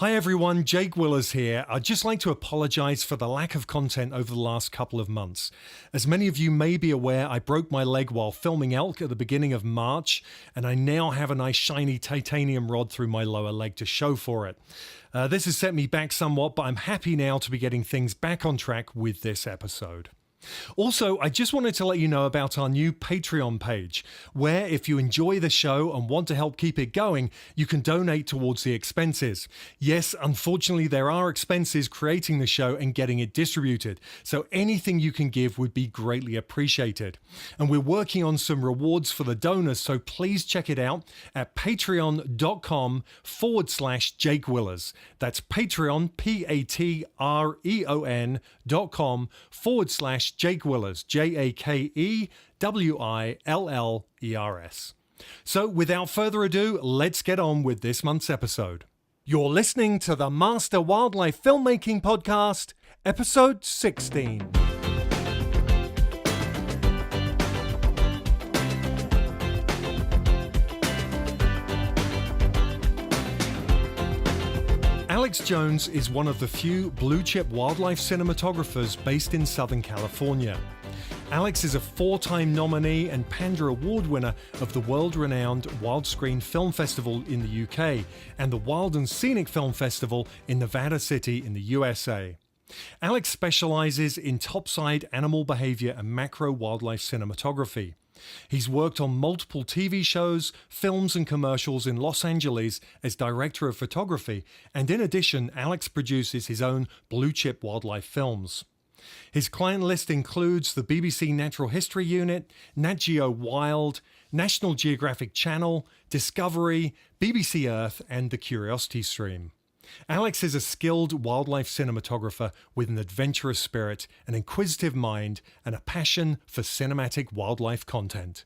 Hi everyone, Jake Willers here. I'd just like to apologize for the lack of content over the last couple of months. As many of you may be aware, I broke my leg while filming elk at the beginning of March, and I now have a nice shiny titanium rod through my lower leg to show for it. This has set me back somewhat, but I'm happy now to be getting things back on track with this episode. Also, I just wanted to let you know about our new Patreon page, where if you enjoy the show and want to help keep it going, you can donate towards the expenses. Yes, unfortunately, there are expenses creating the show and getting it distributed, so anything you can give would be greatly appreciated. And we're working on some rewards for the donors, so please check it out at patreon.com/Jake Willers. That's Patreon, patreon.com/Jake Willers, JakeWillers. So without further ado, let's get on with this month's episode. You're listening to the Master Wildlife Filmmaking Podcast, episode 16. Alex Jones is one of the few blue-chip wildlife cinematographers based in Southern California. Alex is a 4-time nominee and Panda Award winner of the world-renowned Wildscreen Film Festival in the UK and the Wild and Scenic Film Festival in Nevada City in the USA. Alex specializes in topside animal behavior and macro wildlife cinematography. He's worked on multiple TV shows, films and commercials in Los Angeles as director of photography, and in addition, Alex produces his own blue-chip wildlife films. His client list includes the BBC Natural History Unit, Nat Geo Wild, National Geographic Channel, Discovery, BBC Earth, and the Curiosity Stream. Alex is a skilled wildlife cinematographer with an adventurous spirit, an inquisitive mind, and a passion for cinematic wildlife content.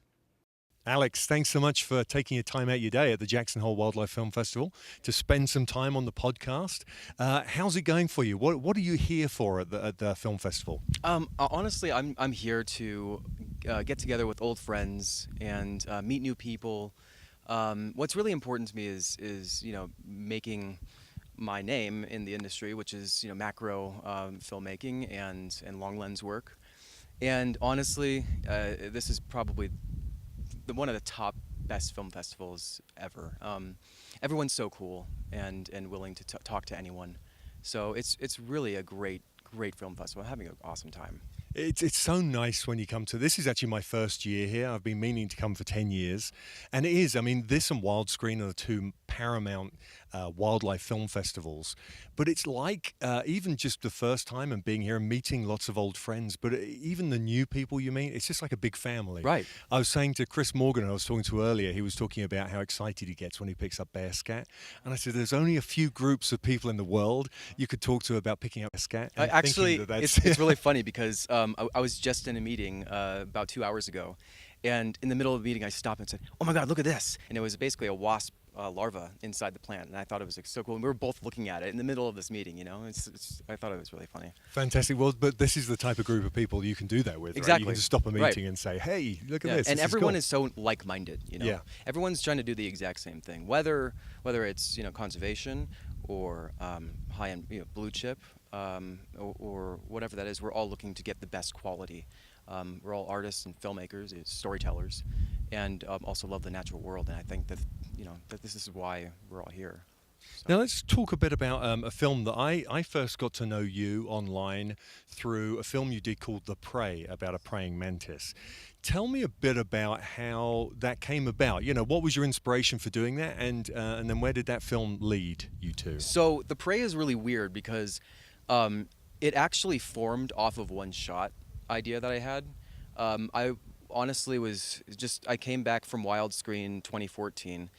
Alex, thanks so much for taking your time out of your day at the Jackson Hole Wildlife Film Festival to spend some time on the podcast. How's it going for you? What are you here for at the film festival? Honestly, I'm here to get together with old friends and meet new people. What's really important to me is making my name in the industry, which is macro filmmaking and long lens work. And honestly, this is probably one of the top best film festivals ever. Everyone's so cool and willing to talk to anyone. So it's really a great film festival. I'm having an awesome time. It's so nice when you come to this. Is actually my first year here. I've been meaning to come for 10 years. And it is, I mean, this and Wildscreen are the two paramount wildlife film festivals. But it's like even just the first time and being here and meeting lots of old friends, but even the new people you meet, it's just like a big family. Right. I was saying to Chris Morgan, I was talking to earlier, he was talking about how excited he gets when he picks up bear scat. And I said, there's only a few groups of people in the world you could talk to about picking up bear scat. Actually, it's really funny because I was just in a meeting about 2 hours ago, and in the middle of the meeting I stopped and said, "Oh my God, look at this!" And it was basically a wasp larva inside the plant, and I thought it was so cool. And we were both looking at it in the middle of this meeting. I thought it was really funny. Fantastic. Well, but this is the type of group of people you can do that with. Exactly. Right? You can just stop a meeting and say, "Hey, look at this." And this everyone is so like-minded. Yeah. Everyone's trying to do the exact same thing, whether it's conservation or high-end blue chip. Or whatever that is, we're all looking to get the best quality. We're all artists and filmmakers, storytellers, and also love the natural world. And I think that that this is why we're all here. So. Now let's talk a bit about a film that I first got to know you online through a film you did called The Prey, about a praying mantis. Tell me a bit about how that came about. What was your inspiration for doing that, and then where did that film lead you to? So The Prey is really weird because it actually formed off of one shot idea that I had. I honestly I came back from Wildscreen 2014,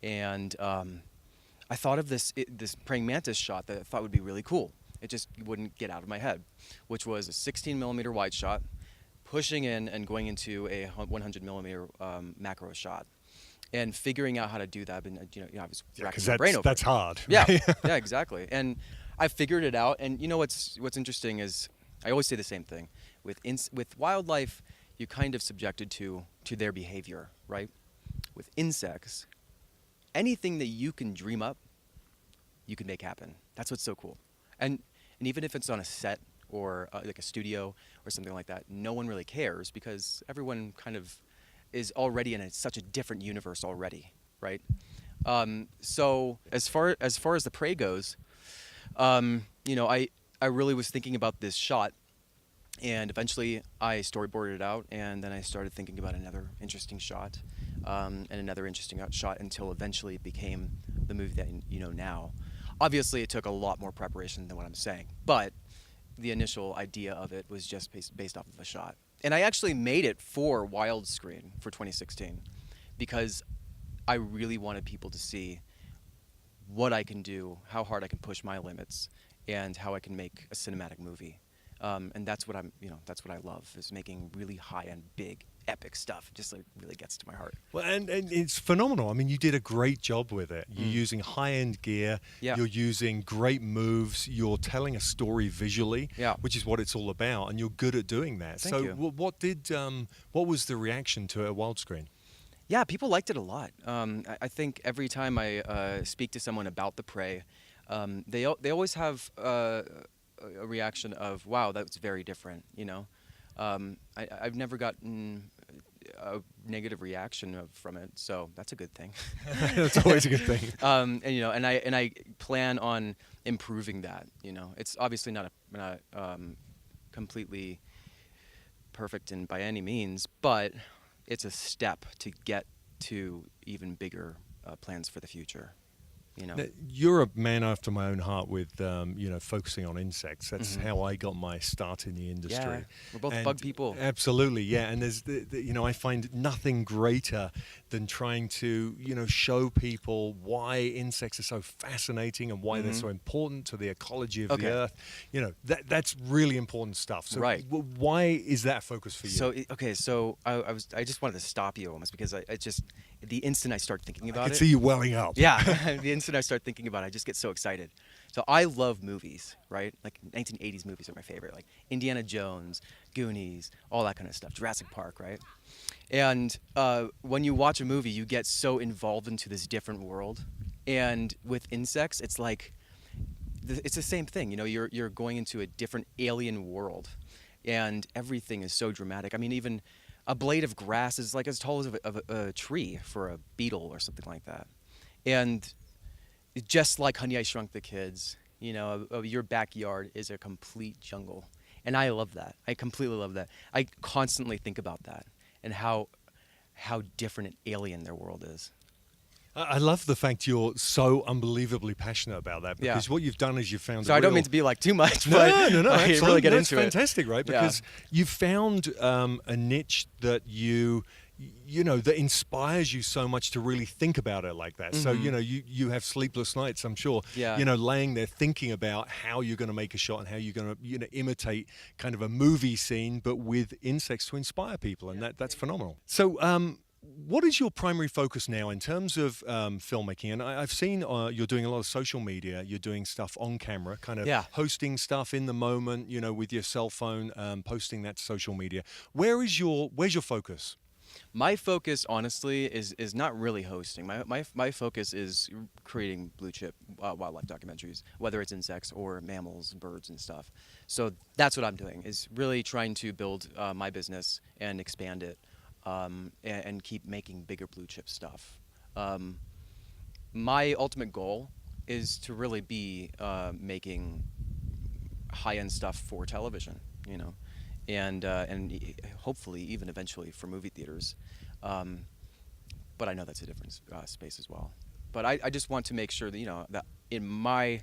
and I thought of this praying mantis shot that I thought would be really cool. It just wouldn't get out of my head, which was a 16 millimeter wide shot, pushing in and going into a 100 millimeter macro shot. And figuring out how to do that, I was racking my brain over. That's hard. Yeah, yeah, exactly. And I figured it out. And what's interesting is I always say the same thing. With wildlife, you're kind of subjected to their behavior, right? With insects, anything that you can dream up, you can make happen. That's what's so cool. And even if it's on a set or like a studio or something like that, no one really cares because everyone kind of is already in such a different universe already, right? So as far as the prey goes, you know, I really was thinking about this shot, and eventually I storyboarded it out, and then I started thinking about another interesting shot, and another interesting shot until eventually it became the movie that you know now. Obviously, it took a lot more preparation than what I'm saying, but the initial idea of it was just based off of a shot. And I actually made it for Wildscreen for 2016 because I really wanted people to see what I can do, how hard I can push my limits, and how I can make a cinematic movie. And that's what that's what I love, is making really high-end, big, epic stuff. It just like really gets to my heart. Well, and it's phenomenal. I mean, you did a great job with it. You're using high-end gear. Yeah. You're using great moves. You're telling a story visually, Yeah. which is what it's all about, and you're good at doing that. Thank so, you. what was the reaction to it at Wildscreen? Yeah, people liked it a lot. I think every time I speak to someone about the Prey, they always have a reaction of, "Wow, that's very different." You know, I've never gotten a negative reaction from it, so that's a good thing. That's always a good thing. And you know, and I plan on improving that. You know, it's obviously not completely perfect and by any means, but it's a step to get to even bigger plans for the future. You know, you're a man after my own heart with focusing on insects. That's how I got my start in the industry. Yeah, we're both bug people. Absolutely, yeah. And there's I find nothing greater than trying to show people why insects are so fascinating and why they're so important to the ecology of the earth. That's really important stuff. So right. Why is that a focus for you? So I just wanted to stop you almost because I just the instant I start thinking about I it. can see you welling up. Yeah, the instant I start thinking about it, I just get so excited. So I love movies, right? Like 1980s movies are my favorite, like Indiana Jones, Goonies, all that kind of stuff, Jurassic Park, right? And when you watch a movie, you get so involved into this different world. And with insects, it's like, it's the same thing. You know, you're going into a different alien world, and everything is so dramatic. I mean, even a blade of grass is like as tall as a tree for a beetle or something like that. And just like Honey, I Shrunk the Kids, your backyard is a complete jungle. And I love that. I completely love that. I constantly think about that and how different and alien their world is. I love the fact you're so unbelievably passionate about that, because what you've done is you've found. So I don't mean to be like too much, no, but no, I really get into it. That's fantastic, right? Because you've found a niche that that inspires you so much to really think about it like that. So you have sleepless nights, I'm sure. Yeah. Laying there thinking about how you're going to make a shot and how you're going to imitate kind of a movie scene, but with insects to inspire people, and that's phenomenal. So. What is your primary focus now in terms of filmmaking? And I've seen you're doing a lot of social media. You're doing stuff on camera, kind of hosting stuff in the moment, with your cell phone, posting that to social media. Where's your focus? My focus, honestly, is not really hosting. My focus is creating blue chip wildlife documentaries, whether it's insects or mammals, birds, and stuff. So that's what I'm doing, is really trying to build my business and expand it. And keep making bigger blue chip stuff. My ultimate goal is to really be making high-end stuff for television, and hopefully even eventually for movie theaters. But I know that's a different space as well. But I just want to make sure that that in my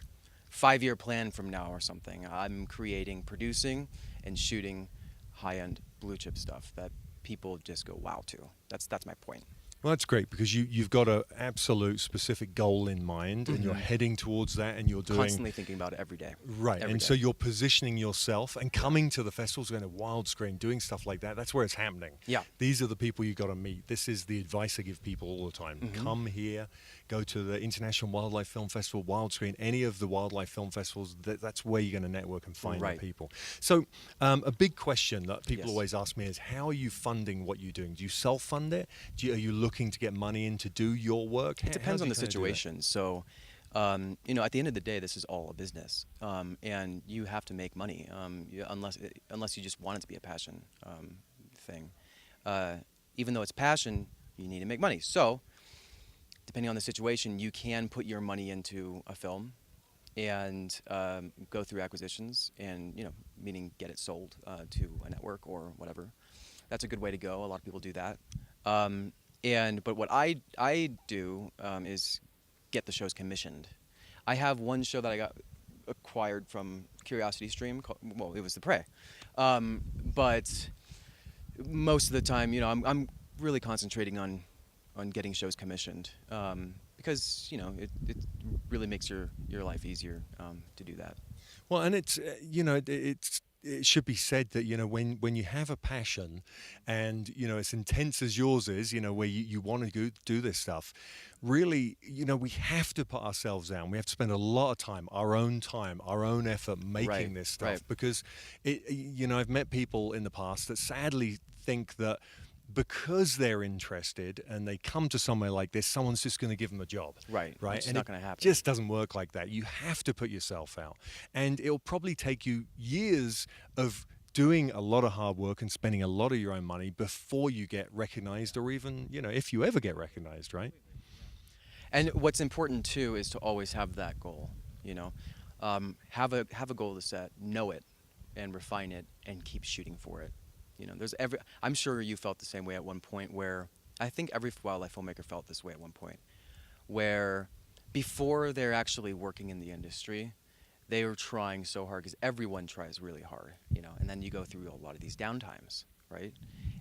5-year plan from now or something, I'm producing, and shooting high-end blue chip stuff that people just go wow to. That's my point. Well, that's great, because you've got an absolute specific goal in mind, and you're heading towards that, and you're doing constantly thinking about it every day. Right, and so you're positioning yourself and coming to the festivals, going to Wildscreen, doing stuff like that. That's where it's happening. Yeah, these are the people you got to meet. This is the advice I give people all the time. Come here, go to the International Wildlife Film Festival, Wildscreen, any of the wildlife film festivals. That's where you're going to network and find the people. So, a big question that people always ask me is, how are you funding what you're doing? Do you self-fund it? Are you looking to get money in to do your work? It depends on the situation. So At the end of the day, this is all a business, and you have to make money, unless you just want it to be a passion thing. Even though it's passion, you need to make money. So, depending on the situation, you can put your money into a film and go through acquisitions and, meaning get it sold to a network or whatever. That's a good way to go. A lot of people do that. But what I do is get the shows commissioned. I have one show that I got acquired from Curiosity Stream. Well, it was The Prey. But most of the time, I'm really concentrating on getting shows commissioned because it really makes your life easier to do that. Well, and it's it should be said that when you have a passion and it's intense as yours is, where you want to do this stuff, really, we have to put ourselves down. We have to spend a lot of time, our own effort making this stuff, right. because I've met people in the past that sadly think that because they're interested and they come to somewhere like this, someone's just going to give them a job. Right. It's And not going to happen. It just doesn't work like that. You have to put yourself out. And it'll probably take you years of doing a lot of hard work and spending a lot of your own money before you get recognized, or even, if you ever get recognized, right? And what's important too is to always have that goal, have a goal to set, know it, and refine it, and keep shooting for it. I'm sure you felt the same way at one point, where I think every wildlife filmmaker felt this way at one point, where before they're actually working in the industry, they were trying so hard, because everyone tries really hard, and then you go through a lot of these downtimes, right?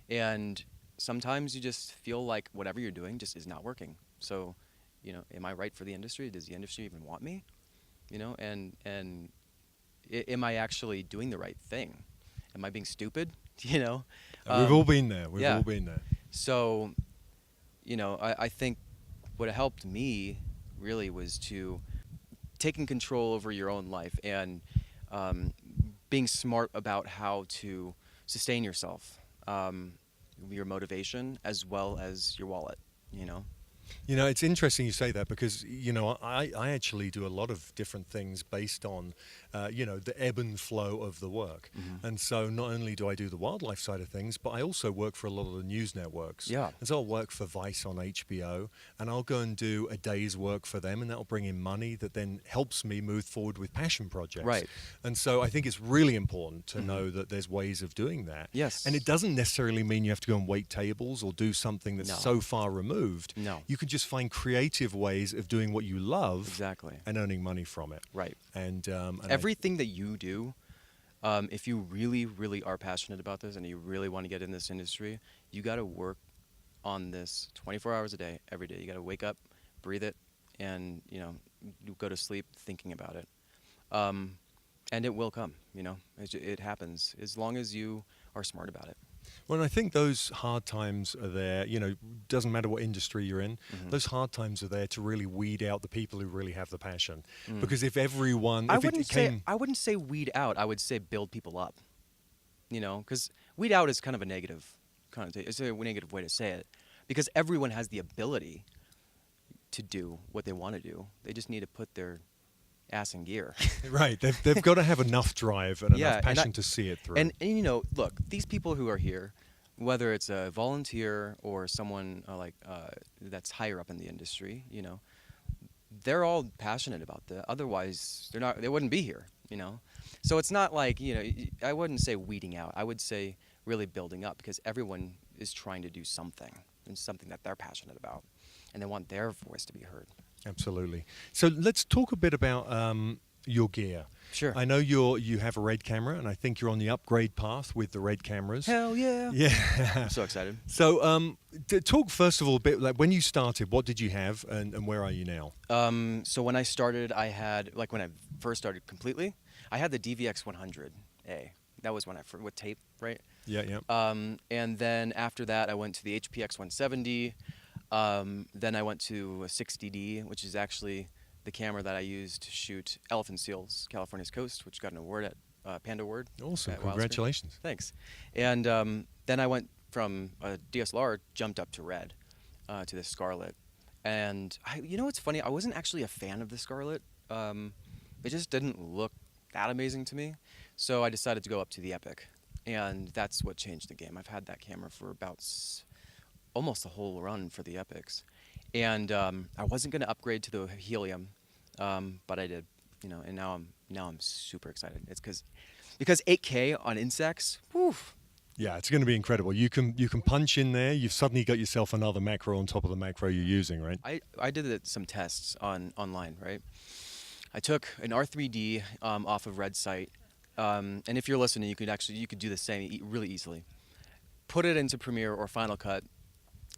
And sometimes you just feel like whatever you're doing just is not working. So, am I right for the industry? Does the industry even want me? And am I actually doing the right thing? Am I being stupid? We've all been there. We've yeah. all been there. So, I think what helped me really was to taking control over your own life and being smart about how to sustain yourself, your motivation as well as your wallet. It's interesting you say that, because, I actually do a lot of different things based on, the ebb and flow of the work. Mm-hmm. And so not only do I do the wildlife side of things, but I also work for a lot of the news networks. Yeah. And so I'll work for Vice on HBO, and I'll go and do a day's work for them, and that'll bring in money that then helps me move forward with passion projects. Right. And so I think it's really important to Mm-hmm. know that there's ways of doing that. Yes. And it doesn't necessarily mean you have to go and wait tables or do something that's No. so far removed. No. You can just find creative ways of doing what you love. Exactly. And earning money from it. Right. And everything that you do, if you really, really are passionate about this and you really want to get in this industry, you got to work on this 24 hours a day, every day. You got to wake up, breathe it, and you go to sleep thinking about it. And it will come. It happens as long as you are smart about it. Well, I think those hard times are there, doesn't matter what industry you're in, Mm-hmm. those hard times are there to really weed out the people who really have the passion. Mm. Because if everyone, I wouldn't say weed out. I would say build people up. Because weed out is kind of a negative connotation. It's a negative way to say it, because everyone has the ability to do what they want to do. They just need to put their ass in gear. Right. They've got to have enough drive and enough passion to see it through. And look, these people who are here, whether it's a volunteer or someone that's higher up in the industry, they're all passionate about that. Otherwise, they wouldn't be here, So it's not like, I wouldn't say weeding out. I would say really building up, because everyone is trying to do something, and something that they're passionate about, and they want their voice to be heard. Absolutely. So let's talk a bit about your gear. Sure. I know you have a Red camera, and I think you're on the upgrade path with the Red cameras. Hell yeah. Yeah. I'm so excited. So talk first of all a bit, like when you started, what did you have, and where are you now? So when I started, I had, when I first started completely, I had the DVX 100A. That was when with tape, right? Yeah, yeah. And then after that, I went to the HPX 170. Then I went to a 60D, which is actually the camera that I used to shoot elephant seals, California's coast, which got an award at Panda Award. Awesome. At Congratulations. Wildscreen. Thanks. And then I went from a DSLR, jumped up to Red, to the Scarlet. And you know what's funny? I wasn't actually a fan of the Scarlett. It just didn't look that amazing to me. So I decided to go up to the Epic, and that's what changed the game. I've had that camera for about almost the whole run for the Epics, and I wasn't going to upgrade to the Helium, but I did. You know, and now I'm super excited. It's because 8K on Insects. Whew. Yeah, it's going to be incredible. You can punch in there. You've suddenly got yourself another macro on top of the macro you're using, right? I did some tests online, right? I took an R3D off of Red site, and if you're listening, you could do the same really easily. Put it into Premiere or Final Cut,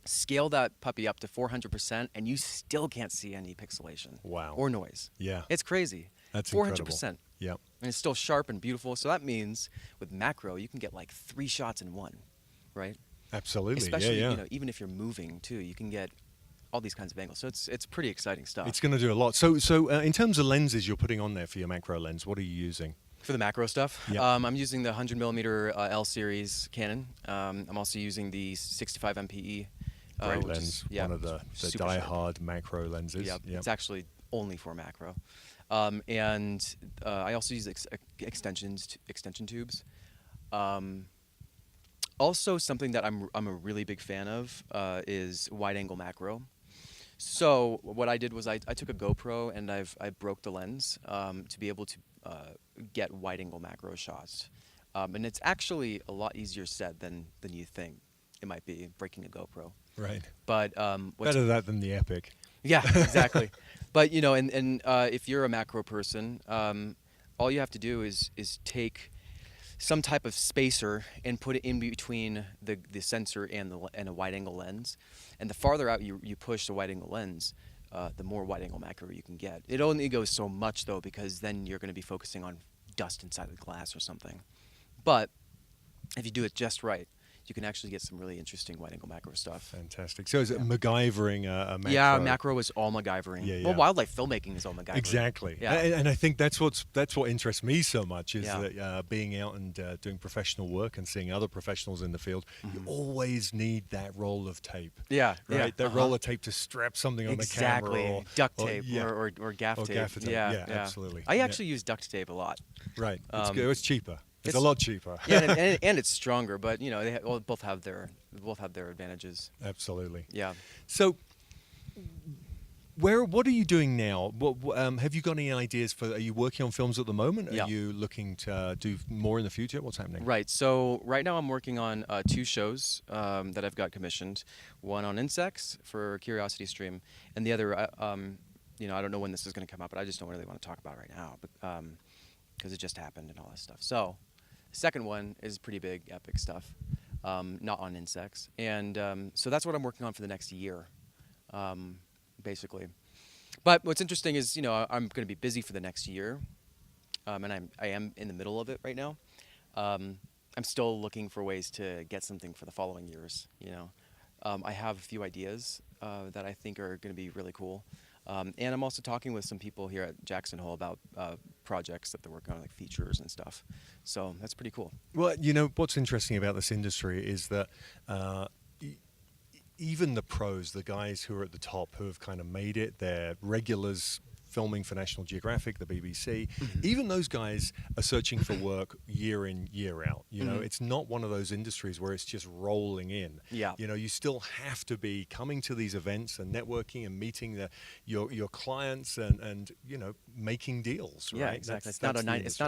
scale that puppy up to 400%, and you still can't see any pixelation. Wow. Or noise. Yeah. It's crazy. That's 400%. incredible. Yeah. And it's still sharp and beautiful. So that means with macro, you can get like 3 shots in one, right? Absolutely. Especially, yeah. you know, even if you're moving too, you can get all these kinds of angles. So it's pretty exciting stuff. It's going to do a lot. So in terms of lenses you're putting on there for your macro lens, what are you using? For the macro stuff, Yep. I'm using the 100mm L series Canon. I'm also using the 65 MPE. Great which lens. is, yeah, One of the super sharp. die-hard macro lenses. Yep. Yep. It's actually only for macro. And I also use extension tubes. Also, something that I'm a really big fan of is wide-angle macro. So what I did was I took a GoPro and I broke the lens to be able to get wide-angle macro shots. And it's actually a lot easier said than you think it might be, breaking a GoPro. Right. But Better that than the Epic. yeah, exactly. But you know, and if you're a macro person, all you have to do is take some type of spacer and put it in between the sensor and a wide angle lens. And the farther out you push the wide angle lens, the more wide angle macro you can get. It only goes so much though, because then you're going to be focusing on dust inside the glass or something. But if you do it just right, you can actually get some really interesting wide-angle macro stuff. Fantastic. So is it MacGyvering a macro? Yeah, macro is all MacGyvering. Yeah, yeah. Well, wildlife filmmaking is all MacGyvering. Exactly. Yeah. And I think that's what interests me so much is Yeah. that being out and doing professional work and seeing other professionals in the field, you always need that roll of tape. Yeah, Right? yeah. That roll of tape to strap something on the camera. Exactly. Duct tape or gaff Or tape. gaffer tape. Yeah, Yeah, absolutely. I Yeah. actually use duct tape a lot. Right. It's good. It's cheaper. It's a it's- lot cheaper. Yeah, and it's stronger, but you know they both have their advantages. Absolutely. Yeah. So, what are you doing now? Have you got any ideas for? Are you working on films at the moment? Yeah. Are you looking to do more in the future? What's happening? Right. So right now I'm working on 2 shows that I've got commissioned. One on insects for Curiosity Stream, and the other, you know, I don't know when this is going to come out, but I just don't really want to talk about it right now, because it just happened and all that stuff. So, the second one is pretty big, epic stuff, not on insects, and so that's what I'm working on for the next year, basically. But what's interesting is, you know, I'm going to be busy for the next year, and I am in the middle of it right now. I'm still looking for ways to get something for the following years. You know, I have a few ideas that I think are going to be really cool, and I'm also talking with some people here at Jackson Hole about projects that they're working on, like features and stuff. So that's pretty cool. Well, you know, what's interesting about this industry is that even the pros, the guys who are at the top, who have kind of made it, they're regulars filming for National Geographic, the BBC, even those guys are searching for work year in, year out. You know, it's not one of those industries where it's just rolling in. Yeah. You know, you still have to be coming to these events and networking and meeting your clients and you know, making deals, right? Yeah, exactly. It's not a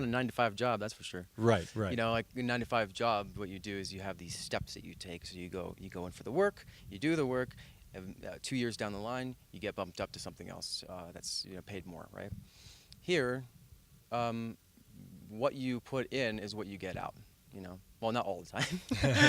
9-to-5 job, that's for sure. Right, right. You know, like a 9-to-5 job, what you do is you have these steps that you take. So you go in for the work, you do the work, and 2 years down the line, you get bumped up to something else that's, you know, paid more, right? Here, what you put in is what you get out. You know, well, not all the time.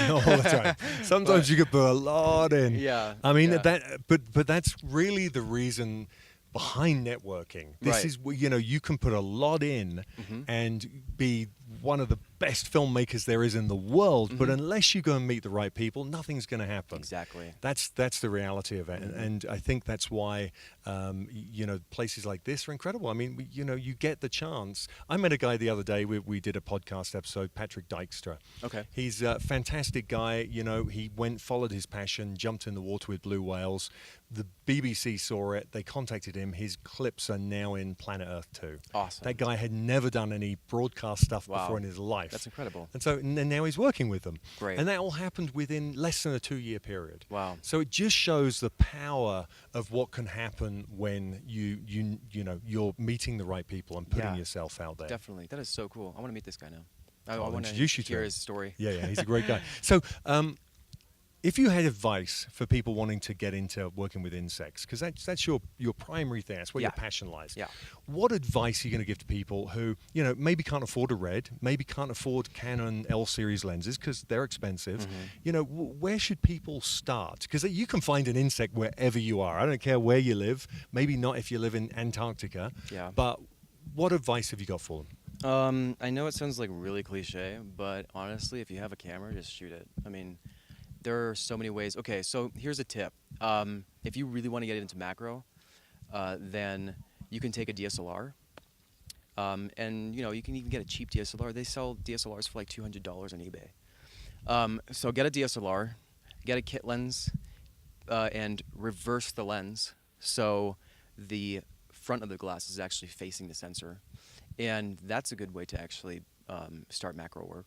All the time. Sometimes you could put a lot in. Yeah. I mean, yeah. but that's really the reason behind networking. This Right. is, you know, you can put a lot in and be one of the best filmmakers there is in the world, but Mhm. unless you go and meet the right people, nothing's going to happen. Exactly. That's the reality of it, and I think that's why places like this are incredible. I mean, you get the chance. I met a guy the other day. We did a podcast episode, Patrick Dykstra. Okay. He's a fantastic guy. He followed his passion, jumped in the water with blue whales. The BBC saw it. They contacted him. His clips are now in Planet Earth 2. Awesome. That guy had never done any broadcast stuff Wow. before in his life. That's incredible. And now he's working with them. Great. And that all happened within less than a 2-year period. Wow. So it just shows the power of what can happen when you're meeting the right people and putting Yeah. yourself out there. Definitely. That is so cool. I want to meet this guy now. I I'll want to introduce you to hear him. his story. Yeah, he's a great guy. So, if you had advice for people wanting to get into working with insects, because that's your primary thing, that's where Yeah. your passion lies. Yeah. What advice are you going to give to people who maybe can't afford a Red, maybe can't afford Canon L series lenses because they're expensive? Where should people start? Because you can find an insect wherever you are. I don't care where you live. Maybe not if you live in Antarctica. Yeah. But what advice have you got for them? I know it sounds like really cliche, but honestly, if you have a camera, just shoot it. I mean, there are so many ways. Okay, so here's a tip. If you really want to get into macro, then you can take a DSLR. And you can even get a cheap DSLR. They sell DSLRs for like $200 on eBay. So get a DSLR, get a kit lens, and reverse the lens so the front of the glass is actually facing the sensor. And that's a good way to actually start macro work.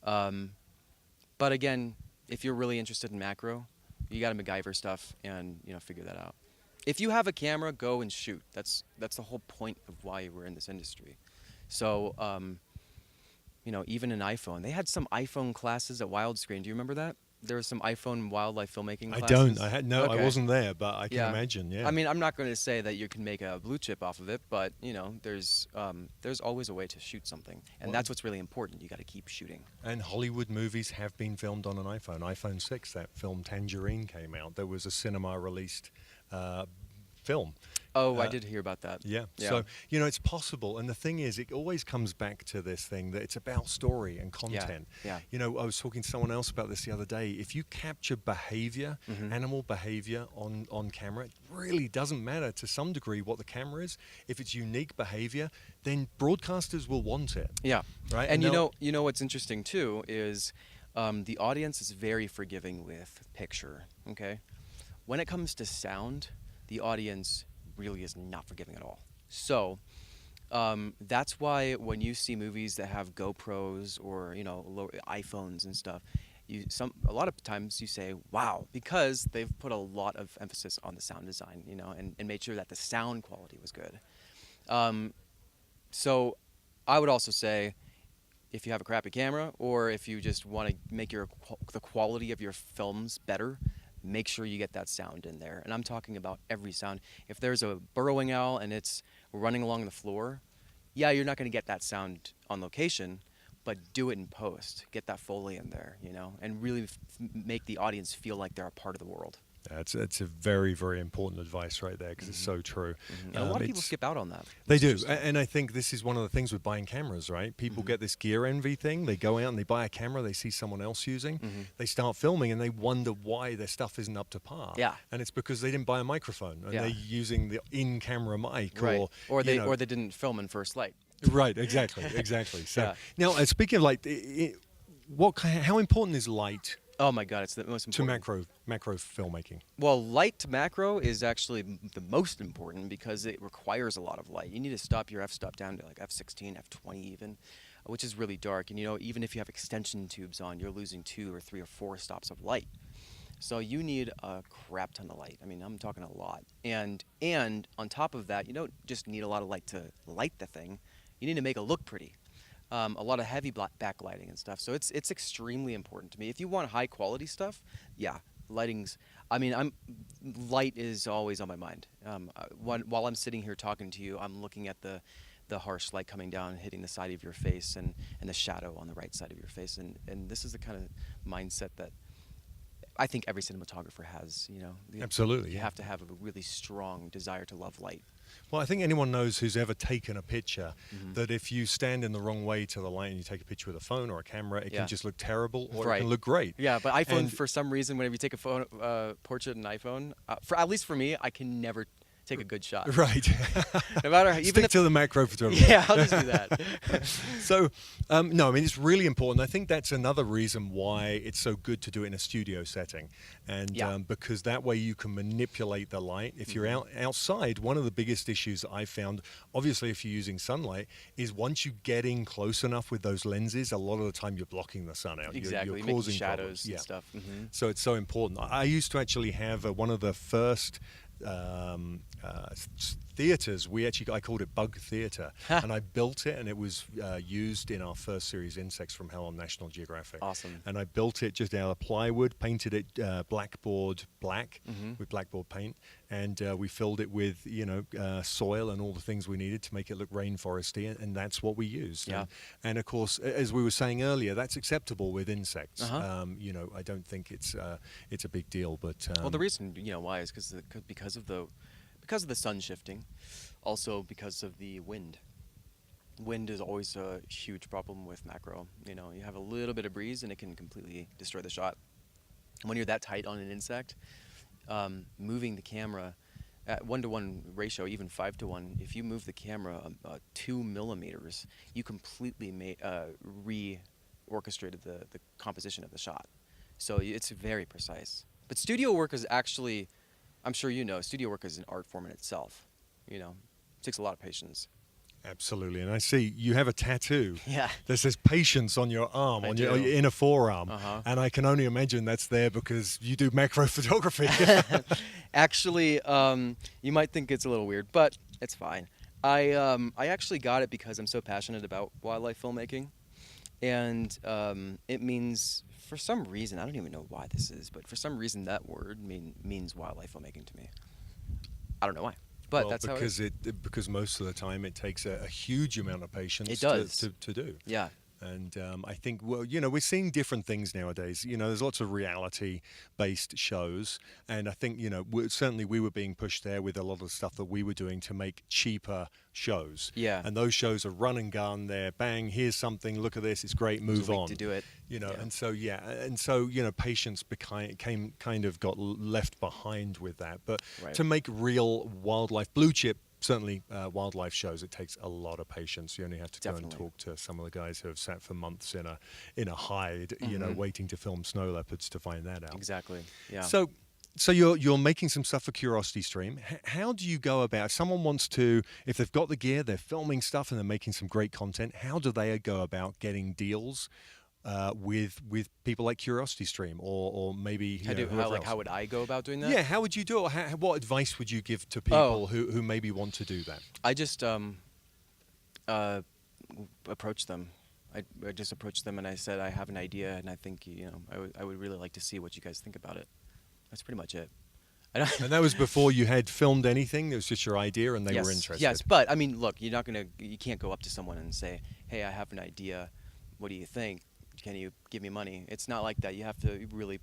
But again, if you're really interested in macro, you got to MacGyver stuff and figure that out. If you have a camera, go and shoot. That's the whole point of why we're in this industry. So even an iPhone, they had some iPhone classes at Wildscreen. Do you remember that? There was some iPhone wildlife filmmaking classes. I don't. I Okay. wasn't there, but I can imagine. Yeah. I mean, I'm not going to say that you can make a blue chip off of it, but there's always a way to shoot something, and that's what's really important. You got to keep shooting. And Hollywood movies have been filmed on an iPhone. iPhone 6, that film Tangerine came out. There was a cinema released film. Oh, I did hear about that. Yeah. So, it's possible. And the thing is, it always comes back to this thing that it's about story and content. Yeah. I was talking to someone else about this the other day. If you capture behavior, animal behavior on camera, it really doesn't matter to some degree what the camera is. If it's unique behavior, then broadcasters will want it. Yeah. Right. And you know what's interesting too is the audience is very forgiving with picture. Okay. When it comes to sound, the audience really is not forgiving at all. So that's why when you see movies that have GoPros or iPhones and stuff, a lot of times you say wow, because they've put a lot of emphasis on the sound design, and made sure that the sound quality was good. So I would also say, if you have a crappy camera or if you just want to make the quality of your films better, make sure you get that sound in there. And I'm talking about every sound. If there's a burrowing owl and it's running along the floor, yeah, you're not going to get that sound on location, but do it in post. Get that Foley in there, and really make the audience feel like they're a part of the world. It's a very, very important advice right there because it's so true. And a lot of people skip out on that. They do. And I think this is one of the things with buying cameras, right? People get this gear envy thing. They go out and they buy a camera they see someone else using. They start filming and they wonder why their stuff isn't up to par. Yeah. And it's because they didn't buy a microphone and they're using the in-camera mic. Right. Or they didn't film in first light. Right, exactly. So now, speaking of light, how important is light Oh my God, it's the most important. to macro filmmaking? Well, light to macro is actually the most important because it requires a lot of light. You need to stop your f-stop down to like f16, f20 even, which is really dark. And even if you have extension tubes on, you're losing 2 or 3 or 4 stops of light. So you need a crap ton of light. I mean, I'm talking a lot. And on top of that, you don't just need a lot of light to light the thing. You need to make it look pretty. A lot of heavy backlighting and stuff. So it's extremely important to me. If you want high quality stuff, yeah, lighting's. I mean, light is always on my mind. While I'm sitting here talking to you, I'm looking at the harsh light coming down, hitting the side of your face, and the shadow on the right side of your face. And this is the kind of mindset that I think every cinematographer has. Absolutely. You have to have a really strong desire to love light. Well, I think anyone knows who's ever taken a picture Mm-hmm. that if you stand in the wrong way to the light and you take a picture with a phone or a camera, it Yeah. can just look terrible or it Right. can look great. Yeah, but iPhone, And for some reason, whenever you take a portrait in iPhone, for at least for me, I can never take a good shot. right. No matter even Stick if to the macro photography. yeah, I'll just do that. So, no, I mean, it's really important. I think that's another reason why it's so good to do it in a studio setting. And Yeah. because that way you can manipulate the light. If you're outside, one of the biggest issues I found, obviously, if you're using sunlight, is once you get in close enough with those lenses, a lot of the time you're blocking the sun out. Exactly, You're making causing shadows problems. and Yeah. stuff. Mm-hmm. So it's so important. I used to actually have one of the first theaters. I called it Bug Theater, and I built it, and it was used in our first series, Insects from Hell, on National Geographic. Awesome. And I built it just out of plywood, painted it blackboard black Mm-hmm. with blackboard paint, and we filled it with soil and all the things we needed to make it look rainforesty, and that's what we used. Yeah. And of course, as we were saying earlier, that's acceptable with insects. Uh-huh. I don't think it's a big deal, but Well, the reason why is because of the sun shifting, also because of the wind. Wind is always a huge problem with macro. You have a little bit of breeze and it can completely destroy the shot. When you're that tight on an insect, moving the camera at 1-to-1 ratio, even 5-to-1, if you move the camera 2 millimeters, you completely re-orchestrated the composition of the shot. So it's very precise. But studio work is actually, I'm sure studio work is an art form in itself. It takes a lot of patience. absolutely. And I see you have a tattoo. Yeah. That says patience on your arm, I on do. your inner forearm. Uh-huh. And I can only imagine that's there because you do macro photography. Actually, you might think it's a little weird, but it's fine. I actually got it because I'm so passionate about wildlife filmmaking, and it means, for some reason, I don't even know why this is, but for some reason that word means wildlife filmmaking to me. I don't know why, but Well, that's how it is. because most of the time it takes a huge amount of patience It does. to do. Yeah. And I think, we're seeing different things nowadays. There's lots of reality-based shows, and I think, certainly we were being pushed there with a lot of the stuff that we were doing to make cheaper shows. Yeah. And those shows are run and gun. They're bang, here's something, look at this, it's great, move There's a week on. to do it. Yeah. And so patience kind of got left behind with that. But Right. to make real wildlife, blue chip. Certainly, wildlife shows, it takes a lot of patience. You only have to go and Definitely. talk to some of the guys who have sat for months in a hide, Mhm. waiting to film snow leopards to find that out. Exactly. Yeah. So you're making some stuff for Curiosity Stream. How do you go about? If someone wants to, if they've got the gear, they're filming stuff, and they're making some great content. How do they go about getting deals with people like Curiosity Stream, or maybe whoever else? How would I go about doing that? Yeah, how would you do it? What advice would you give to people who maybe want to do that? I just approached them. I just approached them and I said, I have an idea and I think I would really like to see what you guys think about it. That's pretty much it. And that was before you had filmed anything. It was just your idea, and they were interested. Yes, but I mean, look, you can't go up to someone and say, hey, I have an idea. What do you think? Can you give me money? It's not like that. You have to really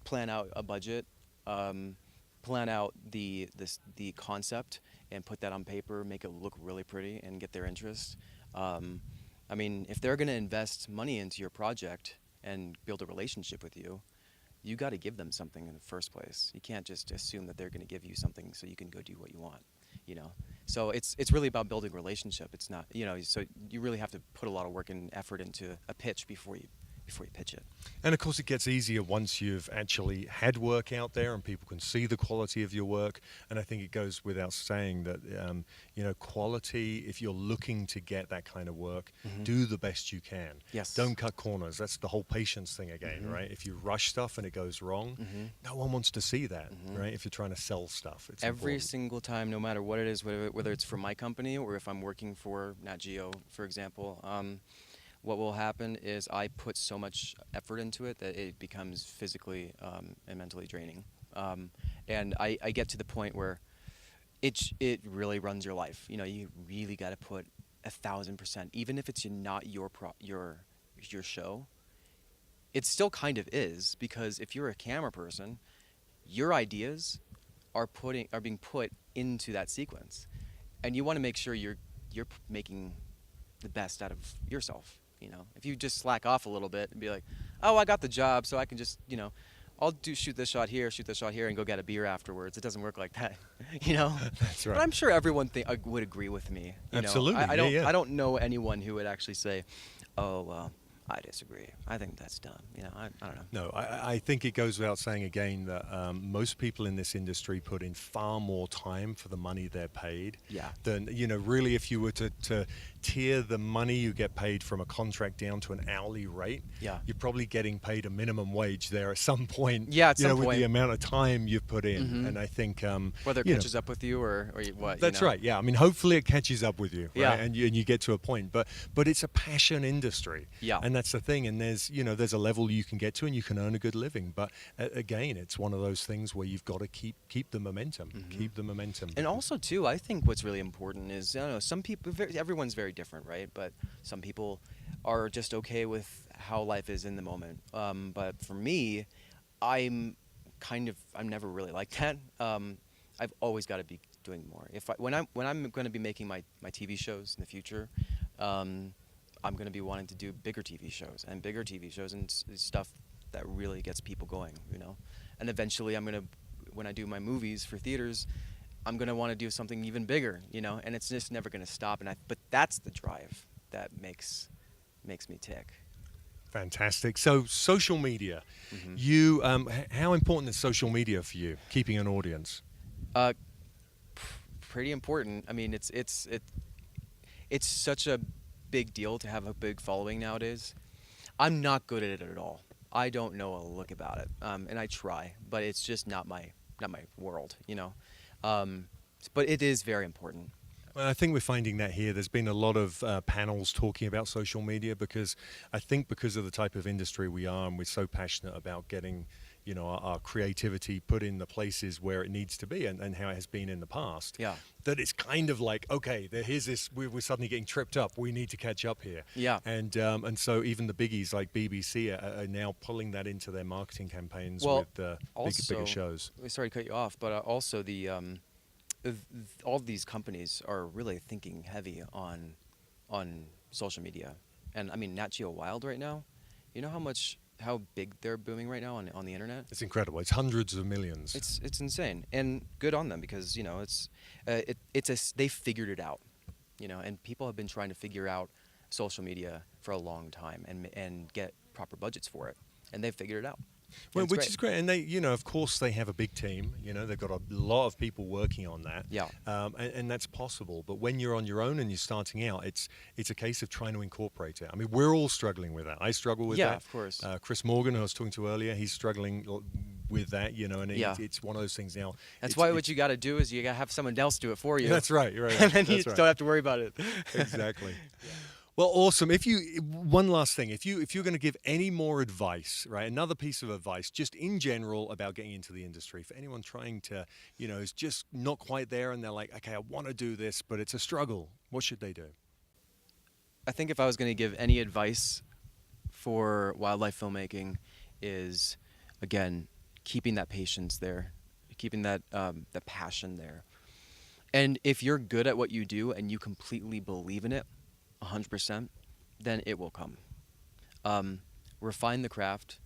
plan out a budget, plan out the concept, and put that on paper, make it look really pretty, and get their interest. I mean, if they're going to invest money into your project and build a relationship with you, you got to give them something in the first place. You can't just assume that they're going to give you something so you can go do what you want. So it's really about building a relationship. It's not, so you really have to put a lot of work and effort into a pitch before you pitch it. And of course, it gets easier once you've actually had work out there and people can see the quality of your work. And I think it goes without saying that, quality, if you're looking to get that kind of work, do the best you can. Yes. Don't cut corners. That's the whole patience thing again, right? If you rush stuff and it goes wrong, no one wants to see that, right? If you're trying to sell stuff. It's Every important. single time, no matter what it is, whether it's for my company or if I'm working for Nat Geo, for example, what will happen is I put so much effort into it that it becomes physically and mentally draining. And I get to the point where it really runs your life. You really got to put 1,000%, even if it's not your show. It still kind of is, because if you're a camera person, your ideas are being put into that sequence, and you want to make sure you're making the best out of yourself. You know, if you just slack off a little bit and be like, oh, I got the job, so I can just, you know, I'll shoot this shot here, and go get a beer afterwards. It doesn't work like that, you know. That's right. But I'm sure everyone would agree with me. You Absolutely. know? I Yeah. don't know anyone who would actually say, oh, well, I disagree. I think that's dumb. You know, I don't know. No, I think it goes without saying again that most people in this industry put in far more time for the money they're paid. Yeah. Than, you know, really if you were to tier the money you get paid from a contract down to an hourly rate, Yeah. you're probably getting paid a minimum wage there at some point. Yeah, at you some know, point. with the amount of time you've put in. Mhm. And I think Whether it you know, catches up with you or what. that's you know? right. Yeah, I mean, hopefully it catches up with you, right? Yeah. And you get to a point, but it's a passion industry. Yeah. And that's the thing. And there's a level you can get to, and you can earn a good living. But again, it's one of those things where you've got to keep the momentum, keep the momentum. And also, too, I think what's really important is, I don't know, some people, everyone's very different, right? But some people are just okay with how life is in the moment. But for me, I'm never really like that. I've always got to be doing more. When I'm going to be making my TV shows in the future, I'm going to be wanting to do bigger TV shows and stuff that really gets people going, you know. And eventually, when I do my movies for theaters, I'm going to want to do something even bigger, you know. And it's just never going to stop. But that's the drive that makes me tick. Fantastic. So social media, you how important is social media for you? Keeping an audience. Pretty important. I mean, it's such a big deal to have a big following nowadays. I'm not good at it at all. I don't know a lick about it, and I try, but it's just not my world, you know. But it is very important. Well, I think we're finding that here. There's been a lot of panels talking about social media because of the type of industry we are, and we're so passionate about getting, you know, our creativity put in the places where it needs to be, and how it has been in the past. Yeah. That it's kind of like, okay, here's this. We're suddenly getting tripped up. We need to catch up here. Yeah. And so even the biggies like BBC are now pulling that into their marketing campaigns with bigger shows. Sorry to cut you off, but also all these companies are really thinking heavy on social media. And I mean, Nat Geo Wild right now, you know how big they're booming right now on the internet? It's incredible. It's hundreds of millions. It's insane, and good on them, because, you know, they figured it out, you know, and people have been trying to figure out social media for a long time and get proper budgets for it, and they've figured it out. Well, which is great, and they, you know, of course, they have a big team. You know, they've got a lot of people working on that. Yeah. And that's possible. But when you're on your own and you're starting out, it's a case of trying to incorporate it. I mean, we're all struggling with that. I struggle with that. Yeah, of course. Chris Morgan, who I was talking to earlier, he's struggling with that. You know, and it's one of those things now. That's why what you got to do is you got to have someone else do it for you. That's right. Right. And then that's you right. don't have to worry about it. Exactly. Yeah. Well, awesome. One last thing, if you're going to give any more advice, right, another piece of advice, just in general about getting into the industry, for anyone trying to, you know, is just not quite there and they're like, okay, I want to do this, but it's a struggle. What should they do? I think if I was going to give any advice for wildlife filmmaking is, again, keeping that patience there, keeping that the passion there. And if you're good at what you do and you completely believe in it, 100%, then it will come. Refine the craft,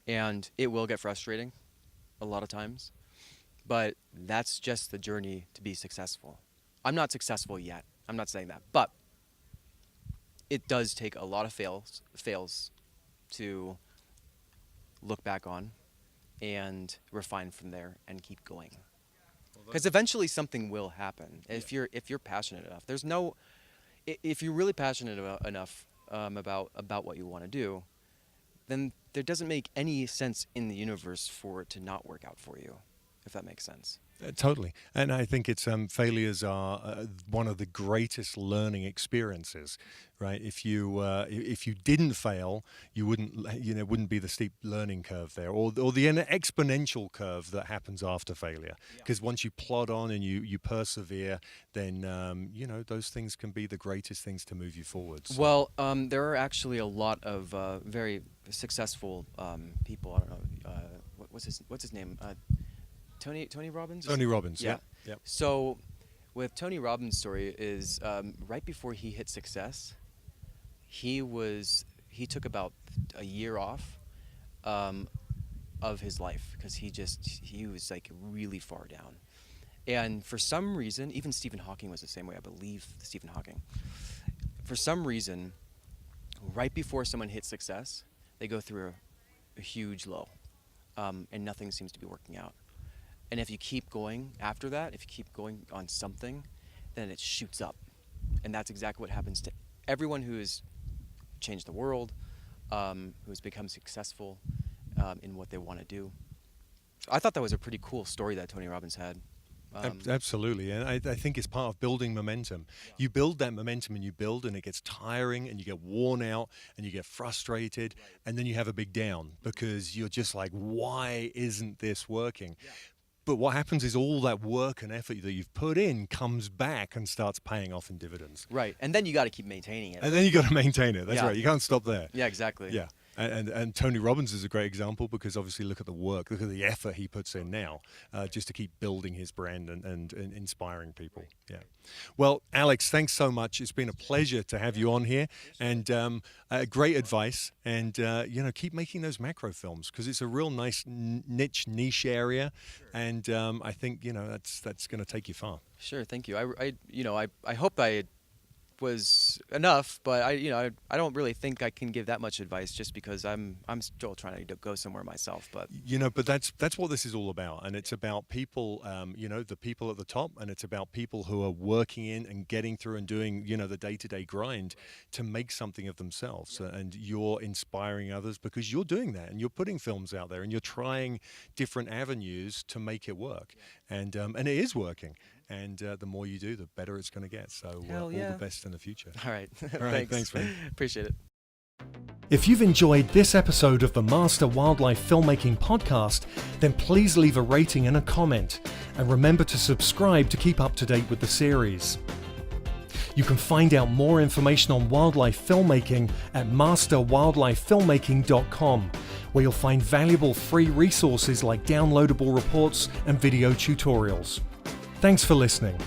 and it will get frustrating a lot of times, but that's just the journey to be successful. I'm not successful yet. I'm not saying that, but it does take a lot of fails to look back on and refine from there and keep going. Because eventually something will happen if you're passionate enough. If you're really passionate enough about what you want to do, then there doesn't make any sense in the universe for it to not work out for you, if that makes sense. Totally. And I think it's failures are one of the greatest learning experiences, right? If you didn't fail, you wouldn't be the steep learning curve there, or the exponential curve that happens after failure. Because once you plod on and you persevere, then those things can be the greatest things to move you forward. So. Well, there are actually a lot of very successful people. I don't know what's his name. Tony Robbins? Tony Robbins, yeah. Yep. So, with Tony Robbins' story is right before he hit success, he took about a year off of his life because he was like really far down. And for some reason, even Stephen Hawking was the same way. I believe Stephen Hawking. For some reason, right before someone hits success, they go through a huge low, and nothing seems to be working out. And if you keep going after that, if you keep going on something, then it shoots up. And that's exactly what happens to everyone who has changed the world, who has become successful in what they want to do. So I thought that was a pretty cool story that Tony Robbins had. Absolutely, and I think it's part of building momentum. You build that momentum and it gets tiring and you get worn out and you get frustrated, and then you have a big down because you're just like, why isn't this working? But what happens is all that work and effort that you've put in comes back and starts paying off in dividends. Right, and then you got to keep maintaining it. And then you got to maintain it. That's right. You can't stop there. Yeah, exactly. Yeah. And Tony Robbins is a great example because obviously look at the work, look at the effort he puts in now just to keep building his brand and inspiring people. Yeah. Well, Alex, thanks so much. It's been a pleasure to have you on here, and great advice. And keep making those macro films because it's a real nice niche area, and I think that's going to take you far. Sure, thank you. I hope I was enough, but I don't really think I can give that much advice just because I'm still trying to go somewhere myself. But but that's what this is all about, and it's about people, the people at the top, and it's about people who are working in and getting through and doing the day-to-day grind to make something of themselves. And you're inspiring others because you're doing that, and you're putting films out there, and you're trying different avenues to make it work, and it is working. And the more you do, the better it's going to get. So all the best in the future. All right. Thanks, man. Appreciate it. If you've enjoyed this episode of the Master Wildlife Filmmaking Podcast, then please leave a rating and a comment. And remember to subscribe to keep up to date with the series. You can find out more information on wildlife filmmaking at masterwildlifefilmmaking.com, where you'll find valuable free resources like downloadable reports and video tutorials. Thanks for listening.